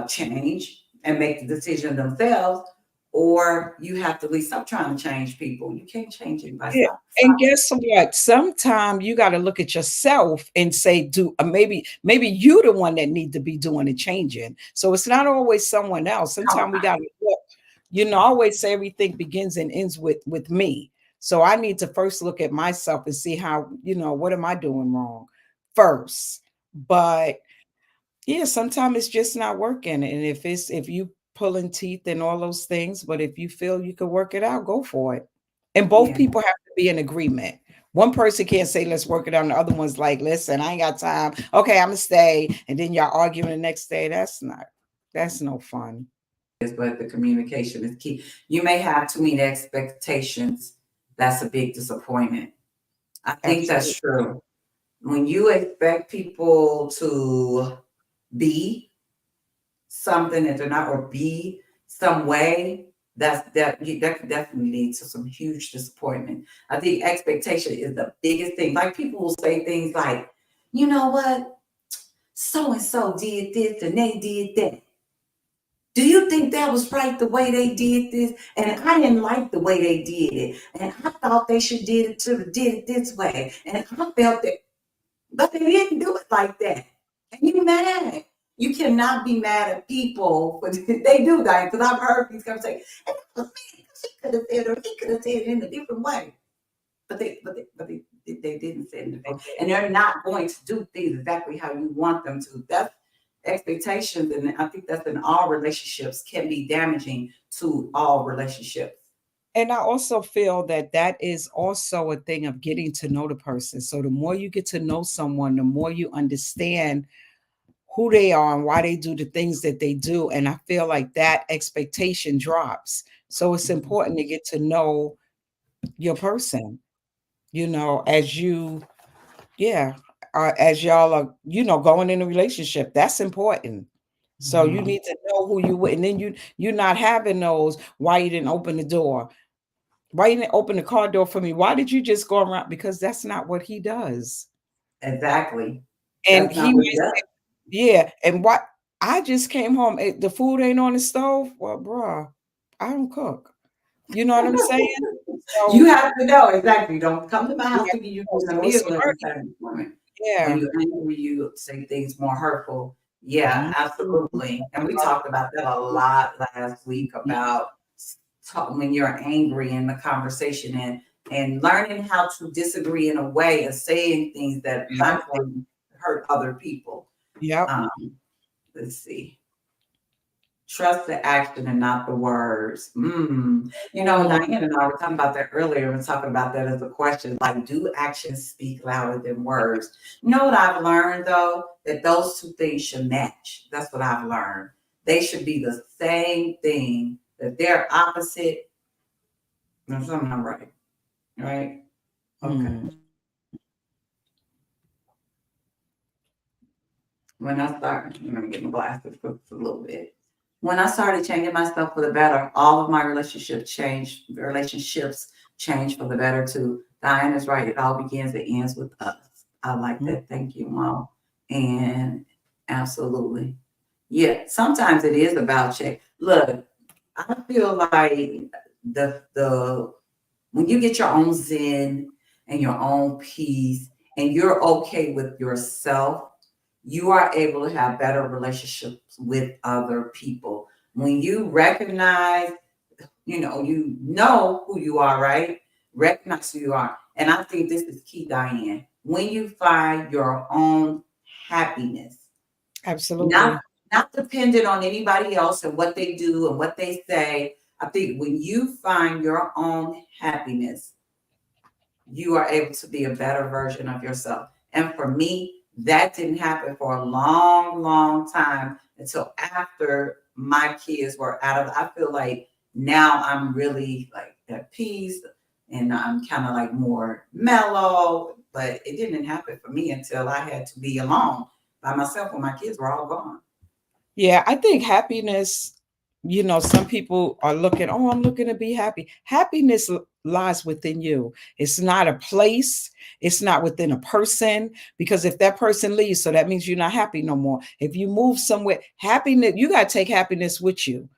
change and make the decision themselves, or you have to at least stop trying to change people. You can't change anybody. Yeah. Stop. And guess what? Sometimes you got to look at yourself and say, maybe you the one that need to be doing the changing. So it's not always someone else. Sometimes we got to look. I always say everything begins and ends with me. So I need to first look at myself and see how, what am I doing wrong first. But yeah, sometimes it's just not working. And if you pulling teeth and all those things, but if you feel you can work it out, go for it. And both Yeah. people have to be in agreement. One person can't say, let's work it out. And the other one's like, listen, I ain't got time. Okay, I'm gonna stay. And then y'all arguing the next day. That's no fun. But the communication is key. You may have too many expectations. That's a big disappointment. I think that's Absolutely. true. When you expect people to be something that they're not, or be some way, that could definitely lead to some huge disappointment. I think expectation is the biggest thing. Like, people will say things like, you know what, so and so did this and they did that. Do you think that was right the way they did this? And I didn't like the way they did it. And I thought they should did it this way. And I felt that, but they didn't do it like that. And you mad. You cannot be mad at people. But they do that, because I've heard these conversations. And she could have said, or he could have said it in a different way. But they didn't say it in a different way. And they're not going to do things exactly how you want them to. That's expectations, and I think that's in all relationships, can be damaging to all relationships. And I also feel that is also a thing of getting to know the person. So the more you get to know someone, the more you understand who they are and why they do the things that they do. And I feel like that expectation drops. So it's important to get to know your person, as yeah, as y'all are, going in a relationship. That's important. So you need to know who you with, and then you're not having those. Why you didn't open the door? Why you didn't open the car door for me? Why did you just go around? Because that's not what he does. Exactly. And That's he not what he may does. say, yeah. And what I just came home, the food ain't on the stove. Well, bruh, I don't cook. You know what I'm saying? So You have to know exactly. Don't come to my yeah, house thinking you so getting a it's meal every learning. Saturday morning. When Yeah. you're angry, you say things more hurtful. Yeah, Mhm. absolutely. And we talked about that a lot last week about when you're angry in the conversation and learning how to disagree in a way of saying things that not Healthy. going to hurt other people. Yep. Um, let's see. Trust the action and not the words. You know, Mhm. Diane and I were talking about that earlier. We're talking about that as a question. Like, do actions speak louder than words? You know what I've learned though? That those two things should match. That's what I've learned. They should be the same thing. That they're opposite. There's something not right. Right? Okay. Mm. When I started, I'm gonna get my glasses for a little bit. When I started changing myself for the better, all of my relationships changed for the better too. Diana's right. It all begins and ends with us. I like Mm. that. Thank you, Mom. And absolutely. Yeah, sometimes it is about check. Look, I feel like the when you get your own zen and your own peace and you're okay with yourself, you are able to have better relationships with other people. When you recognize, you know who you are, right? Recognize who you are. And I think this is key, Diane. When you find your own happiness, not Absolutely. not dependent on anybody else and what they do and what they say. I think when you find your own happiness, you are able to be a better version of yourself. And for me, that didn't happen for a long, long time until after my kids were out of. I feel like now I'm really like at peace and I'm kind of like more mellow. But it didn't happen for me until I had to be alone by myself when my kids were all gone. Yeah, I think happiness, some people are looking, oh, I'm looking to be happy. Happiness lies within you. It's not a place, it's not within a person, because if that person leaves, so that means you're not happy no more. If you move somewhere, happiness, you got to take happiness with you.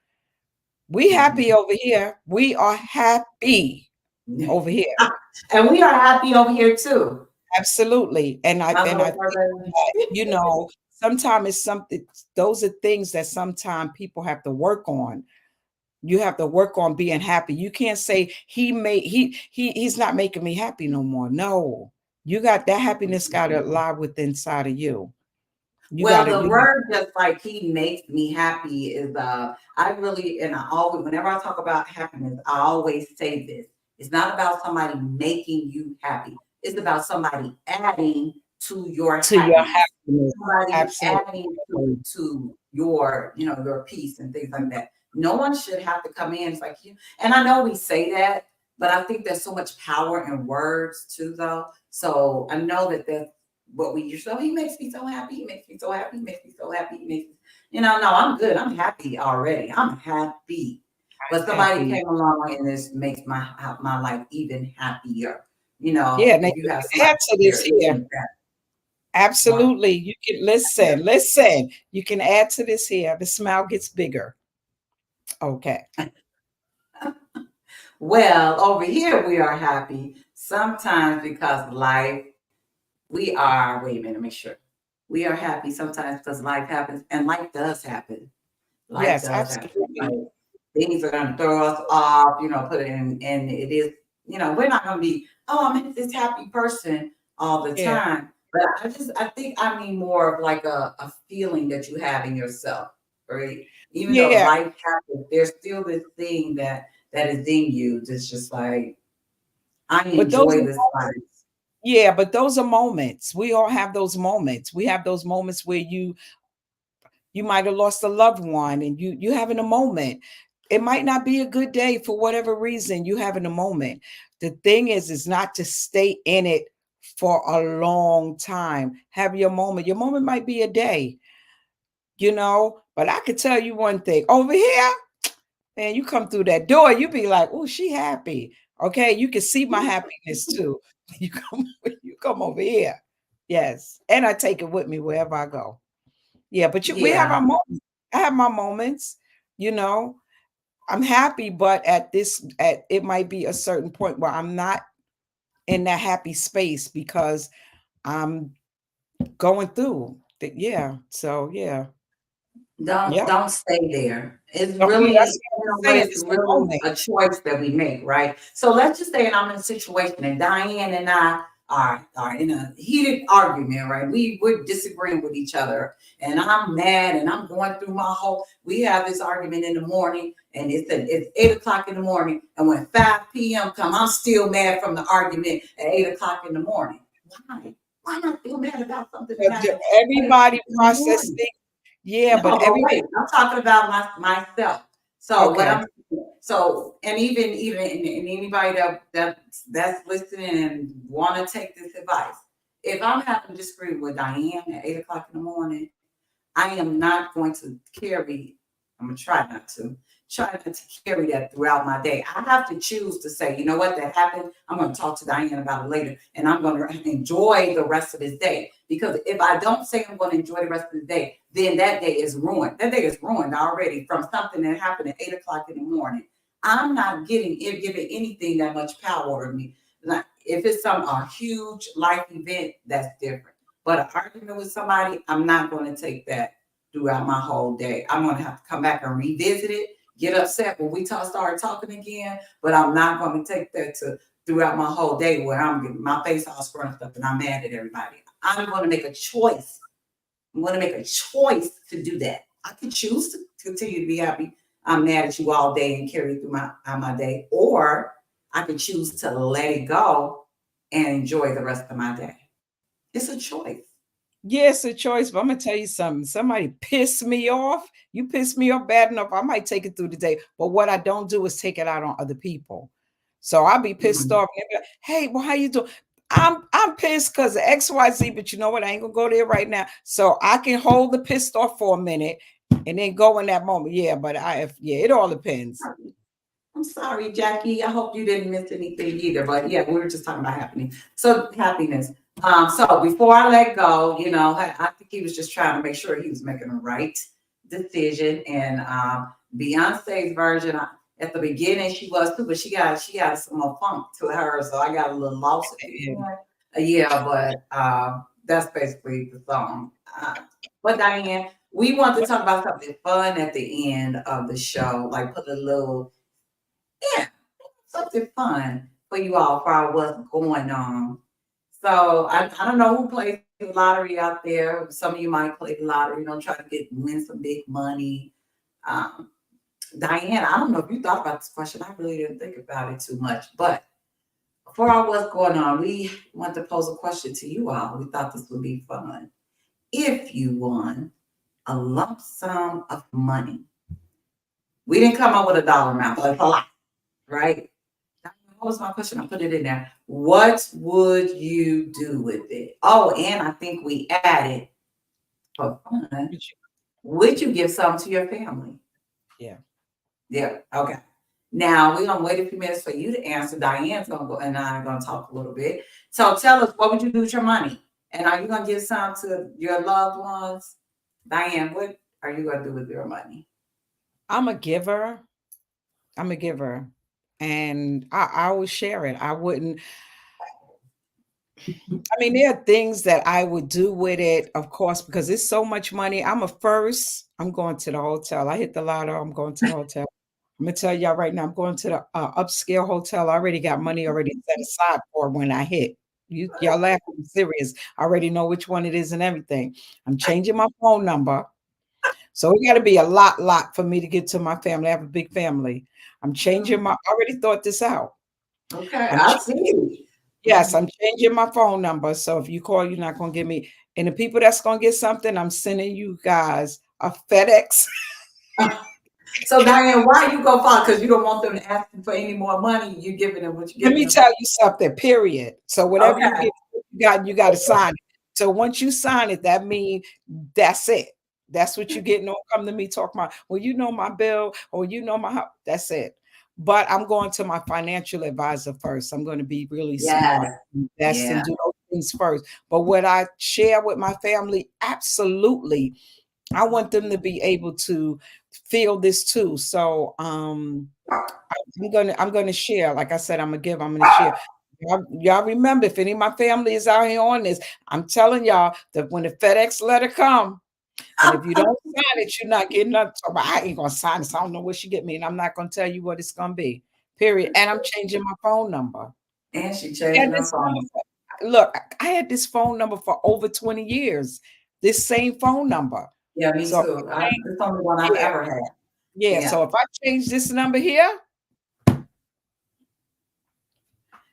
We happy over here. We are happy Mhm. over here. And we are happy over here too. Absolutely. And I My and I little think brother. that, sometimes it's something, those are things that sometimes people have to work on. You have to work on being happy. You can't say he's not making me happy no more. No. You got that happiness got to lie within inside of you. You got Well, to the you word just like he makes me happy is I really and I always whenever I talk about happiness, I always say this. It's not about somebody making you happy. It's about somebody adding to your to your happiness. happiness. Somebody adding Absolutely. to your, your peace and things like that. No one should have to come in. It's like you, and I know we say that, but I think there's so much power in words too, though. So I know that that's what we use. So he makes me so happy. He makes me so happy. He makes me so happy. He makes me, no, I'm good. I'm happy already. I'm happy. But somebody Happy. came along and this makes my life even happier. Yeah, now If you you have can somebody add to this here, here. even better. Wow. Absolutely. You can listen. You can add to this here. The smile gets bigger. Okay. Well, over here we are happy sometimes because life, wait a minute, make sure. We are happy sometimes because life happens and life does happen. Life Yes, does happen. absolutely. Like things are gonna throw us off, put it in and it is, we're not gonna be, oh, I'm this happy person all the Yeah. time. But I think I mean more of like a feeling that you have in yourself, right? Even though Yeah. life happens, there's still this thing that is in you that's just like, I But those enjoy are this life. moments. Yeah, but those are moments. We all have those moments. We have those moments where you might have lost a loved one and you having a moment. It might not be a good day for whatever reason. You having a moment. The thing is not to stay in it for a long time. Have your moment. Your moment might be a day, but I could tell you one thing over here. And you come through that door, you be like, oh, she happy. Okay. You can see my happiness too. You come over here. Yes. And I take it with me wherever I go. Yeah, but we have Yeah. our moments. I have my moments, you know. I'm happy, but it might be a certain point where I'm not in that happy space because I'm going through the, yeah. So yeah. Don't Yeah. don't stay there. It's That's really, what I'm but saying. it's It's a really moment. a choice that we make, right? So let's just say, and I'm in a situation, and Diane and I are in a heated argument, right? We're disagreeing with each other, and I'm mad, and I'm going through my whole. We have this argument in the morning, and it's 8 o'clock in the morning, and when 5 p.m. come, I'm still mad from the argument at 8 o'clock in the morning. Why? Why not feel mad about something that But happened at 8 o'clock everybody in the process morning? things. Yeah, No, but but every wait, I'm talking about myself. So what okay. I'm so and even and anybody that's listening and want to take this advice, if I'm having to disagree with Diane at 8 o'clock in the morning, I am not going to carry, I'm gonna try not to carry that throughout my day. I have to choose to say, you know what, that happened. I'm gonna talk to Diane about it later, and I'm gonna enjoy the rest of this day. Because if I don't say I'm gonna enjoy the rest of the day, then that day is ruined. That day is ruined already from something that happened at 8 o'clock in the morning. I'm not giving anything that much power over me. Like if it's a huge life event, that's different. But an argument with somebody, I'm not going to take that throughout my whole day. I'm going to have to come back and revisit it, get upset when we start talking again, but I'm not going to take that to throughout my whole day where I'm getting my face all scrunched up and I'm mad at everybody. I'm going to make a choice. I'm going to make a choice to do that. I can choose to continue to be happy. I'm mad at you all day and carry through my day, or I can choose to let it go and enjoy the rest of my day. It's a choice. Yeah, it's a choice, but I'm gonna tell you something. Somebody pissed me off. You piss me off bad enough, I might take it through the day. But what I don't do is take it out on other people. So I'll be pissed Mhm. off. And they'll be like, hey, well, how you doing? I'm pissed because of XYZ, but you know what? I ain't gonna go there right now. So I can hold the pissed off for a minute and then go in that moment. Yeah, but it all depends. I'm sorry, Jackie. I hope you didn't miss anything either. But yeah, we were just talking about happiness. So happiness. So before I let go, I think he was just trying to make sure he was making the right decision. And Beyonce's version, at the beginning she was too, but she got some more funk to her, so I got a little lost at the end. Yeah, but that's basically the song. But Diane, we want to talk about something fun at the end of the show, like put a little, yeah, something fun for you all for what's going on. So I don't know who plays the lottery out there. Some of you might play the lottery, try to win some big money. Um, Diane, I don't know if you thought about this question. I really didn't think about it too much. But for our what's going on, we want to pose a question to you all. We thought this would be fun. If you won a lump sum of money, we didn't come up with a dollar amount, but it's a lot, right? What was my question? I put it in there. What would you do with it? Oh, and I think we added for fun. Would you give some to your family? Yeah. Yeah. Okay. Now we're gonna wait a few minutes for you to answer. Diane's gonna go and I'm gonna talk a little bit. So tell us, what would you do with your money? And are you gonna give some to your loved ones? Diane, what are you gonna do with your money? I'm a giver. I'm a giver. And I will share it. I wouldn't, I mean, there are things that I would do with it, of course, because it's so much money. I'm going to the hotel. I hit the lotto, I'm going to the hotel. I'm gonna tell y'all right now, I'm going to the upscale hotel. I already got money already set aside for when I hit. Y'all laughing, I'm serious. I already know which one it is and everything. I'm changing my phone number. So it got to be a lot for me to get to my family. I have a big family. I already thought this out. Okay, I'm I see. Yes, I'm changing my phone number. So if you call, you're not gonna get me. And the people that's gonna get something, I'm sending you guys a FedEx. So Diane, why you go far? Because you don't want them to ask you for any more money. You giving them what you're Let giving me them. tell you something, period. So whatever you Okay. get, you got to sign it. So once you sign it, that means that's it. That's what you get. Don't come to me talk about, well, you know my bill or you know my house. That's it. But I'm going to my financial advisor first. I'm going to be really smart, Yes. invest and Yeah. do those things first. But what I share with my family, absolutely. I want them to be able to feel this too. So I'm gonna share. Like I said, I'm gonna share. Y'all remember, if any of my family is out here on this, I'm telling y'all that when the FedEx letter come, and if you don't sign it, you're not getting nothing. So I ain't gonna sign this. I don't know what she get me, and I'm not gonna tell you what it's gonna be. Period. And I'm changing my phone number. And she I changed had her this phone. number look, I had this phone number for over 20 years. This same phone number. Yeah, me So too. It's the only one I've yeah, ever had. yeah. Yeah. So if I change this number here,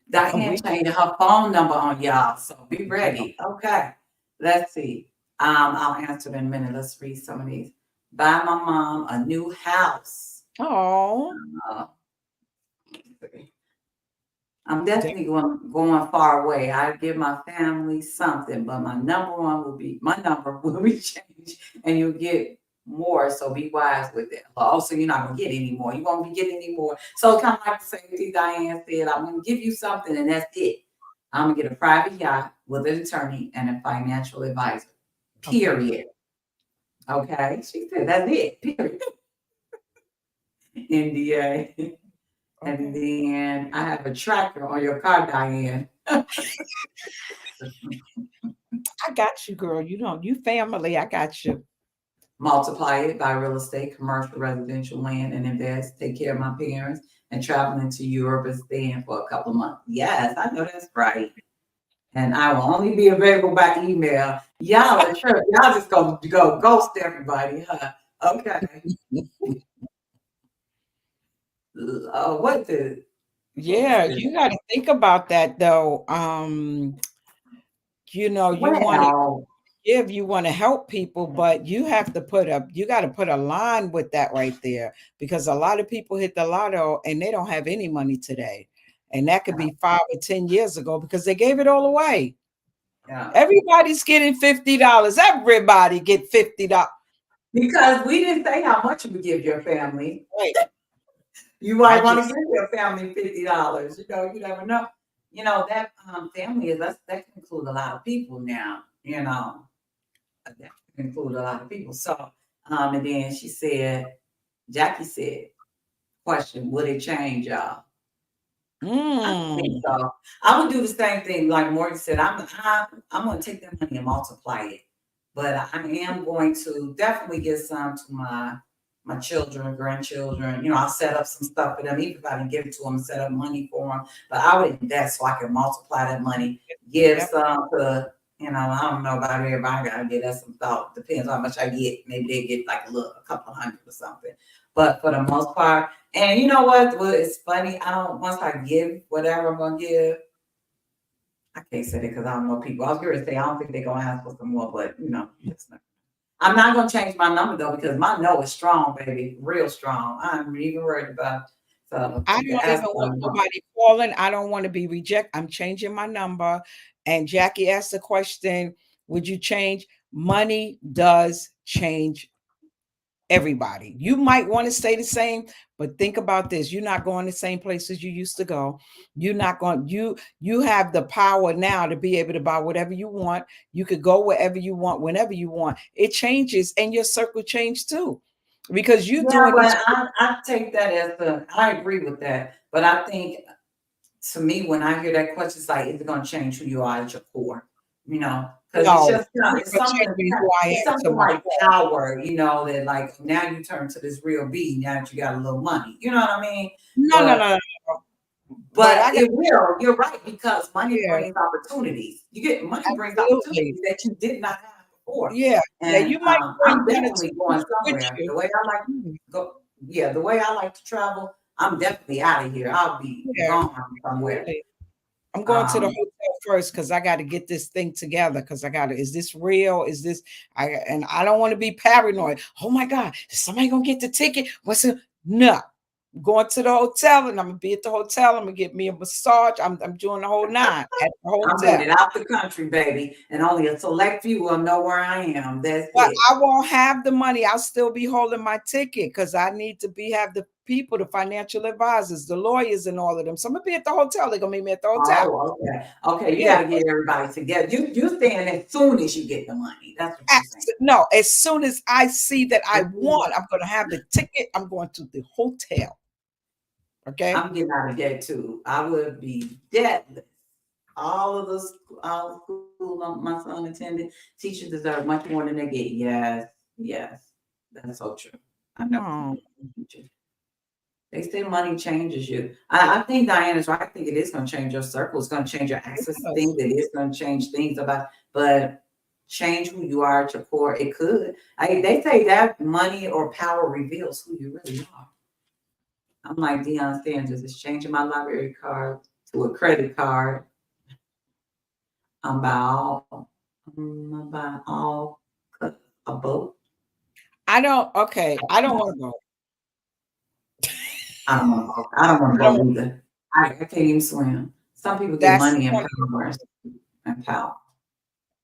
Diane changed her phone number on y'all, so be ready. Okay, let's see. I'll answer in a minute. Let's read some of these. Buy my mom a new house. oh, Uh, I'm definitely going far away. I give my family something, but my number will be changed, and you'll get more. So be wise with it. Also, you're not gonna get any more. You won't be getting any more. So kind of like the same thing Diane said. I'm gonna give you something, and that's it. I'm gonna get a private yacht with an attorney and a financial advisor. Period. Okay. She said that's it. Period. NDA. And then I have a tracker on your car, Diane. I got you, girl. You family. I got you. Multiply it by real estate, commercial, residential land, and invest. Take care of my parents and traveling to Europe and staying for a couple of months. Yes, I know that's right. And I will only be available by email. Y'all are sure. Y'all just go ghost everybody, huh? Okay. What the? Yeah, you got to think about that though. You want to give, you want to help people, but you have to you got to put a line with that right there, because a lot of people hit the lotto and they don't have any money today. And that could be 5 or 10 years ago because they gave it all away. Yeah. Everybody's getting $50. Everybody get $50. Because we didn't say how much you would give your family. Right. You might want to give your family $50. You never know. That family that can include a lot of people now. That can include a lot of people. So, and then Jackie said, question, would it change y'all? I think so. I would do the same thing like Morgan said. I'm going to take that money and multiply it. But I am going to definitely give some to my children, grandchildren. I'll set up some stuff for them, even if I didn't give it to them, set up money for them. But I would invest so I can multiply that money, give some to, I don't know about everybody. I got to get that some thought. Depends how much I get. Maybe they get like a couple hundred or something. But for the most part, and you know what? It's funny. Once I give whatever I'm going to give, I can't say it because I don't know people. I was going to say, I don't think they're going to ask for some more, but I'm not going to change my number though, because my no is strong, baby. Real strong. I'm even worried about it. So I don't even want nobody calling. I don't want to be rejected. I'm changing my number. And Jackie asked the question, would you change? Money does change everybody. You might want to stay the same, but think about this. You're not going the same places you used to go. You're not going, you have the power now to be able to buy whatever you want. You could go wherever you want, whenever you want. It changes, and your circle changed too. Because you doing but I take that as I agree with that. But I think, to me, when I hear that question, it's like, is it going to change who you are at your core? Because it's just it's something like power, that like now you turn to this real being now that you got a little money. You know what I mean? No. But it will. You're right, because money brings opportunities. You get money brings opportunities that you did not have before. Yeah, and you might. I'm definitely going somewhere. The way I like to go, the way I like to travel, I'm definitely out of here. I'll be gone somewhere. I'm going to the hotel first because I got to get this thing together. Because is this real? Is this? And I don't want to be paranoid. Oh my God, is somebody gonna get the ticket? No? I'm going to the hotel, and I'm gonna be at the hotel. I'm gonna get me a massage. I'm doing the whole 9 at the hotel. I'm headed out the country, baby, and only a select few will know where I am. That's it. I won't have the money. I'll still be holding my ticket because I need to have the people, the financial advisors, the lawyers, and all of them. So I'm gonna be at the hotel. They're gonna meet me at the hotel. Oh, okay. Okay, you Yeah. got to get everybody together. You saying as soon as you get the money. That's what you're saying. No, as soon as I see that I Mhm. won, I'm gonna have the ticket. I'm going to the hotel. Okay. I'm getting out of debt too. I would be debtless. All of the school my son attended, teachers deserve much more than they get. Yes, yes, that's so true. I know. Oh, They say money changes you. I think Diane is right. I think it is going to change your circle. It's going to change your access to things. It is going to change things about, but change who you are at your core. It could. They say that money or power reveals who you really are. I'm like Deion Sanders. It's changing my library card to a credit card. I'm about all a boat. I don't. Okay, I don't want to go. I don't want to go. I don't want to I don't go want- either. I can't even swim. Some people get That's money and one. power.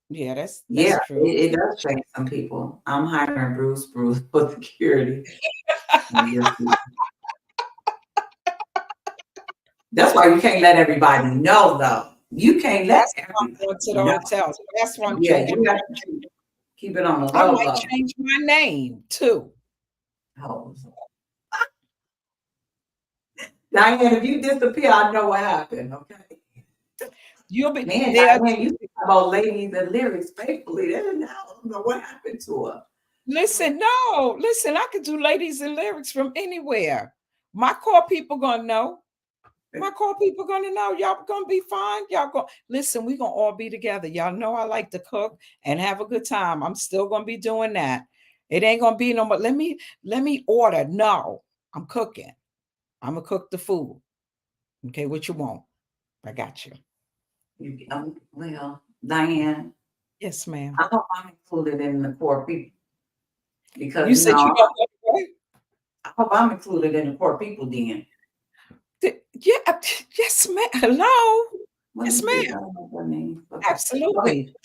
Yeah, that's Yeah, true. it does change some people. I'm hiring Bruce for security. That's why you can't let everybody know, though. You can't let That's why I'm everybody going to the know. hotels. That's why I'm Yeah, changing. you have to keep it on the I low might low. change my name too. Oh. Diane, if you disappear, I know what happened. Okay. You'll be Man, there. Diane, you think about ladies and lyrics faithfully. I don't know what happened to her. Listen, no, listen. I could do ladies and lyrics from anywhere. My core people gonna know. My core people gonna know. Y'all gonna be fine. Y'all go listen. We gonna all be together. Y'all know I like to cook and have a good time. I'm still gonna be doing that. It ain't gonna be no more. Let me order. No, I'm cooking. I'm gonna cook the food. Okay, what you want? I got you. Well, Diane, Yes, ma'am. I hope I'm included in the core people because You said you don't want I hope I'm included in the core people. Then, yeah, yes, ma'am. Hello. what Yes, is it? I ma'am. don't know what name. Okay. Absolutely.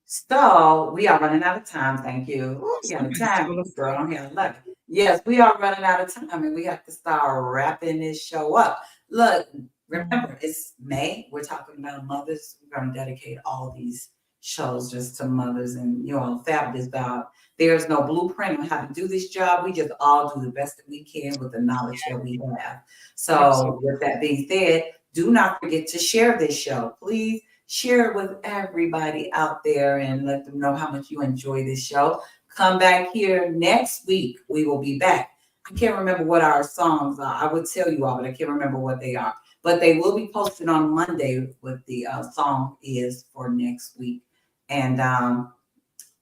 So we are running out of time. Thank you. Ooh, we got a Somebody time, told us girl. I'm here. Look, yes, we are running out of time, and we have to start wrapping this show up. Look, remember it's May. We're talking about mothers. We're going to dedicate all these shows just to mothers, and you know, fabulous job. There's no blueprint on how to do this job. We just all do the best that we can with the knowledge that we have. So, Absolutely. with that being said, do not forget to share this show, please. Share it with everybody out there and let them know how much you enjoy this show. Come back here next week. We will be back. I can't remember what our songs are. I would tell you all, but I can't remember what they are. But they will be posted on Monday what the song is for next week. And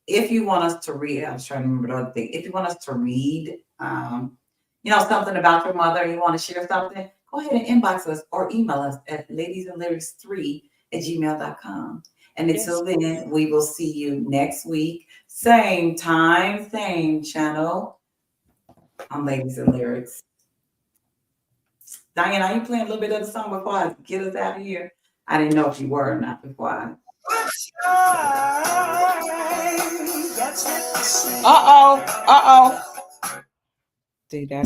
if you want us to read, I was trying to remember the other thing. If you want us to read, something about your mother, you want to share something, go ahead and inbox us or email us at ladiesandlyrics3@gmail.com. And until then, we will see you next week. Same time, same channel on Ladies and Lyrics. Diane, are you playing a little bit of the song before I get us out of here? I didn't know if you were or not before I. Uh-oh. See, that's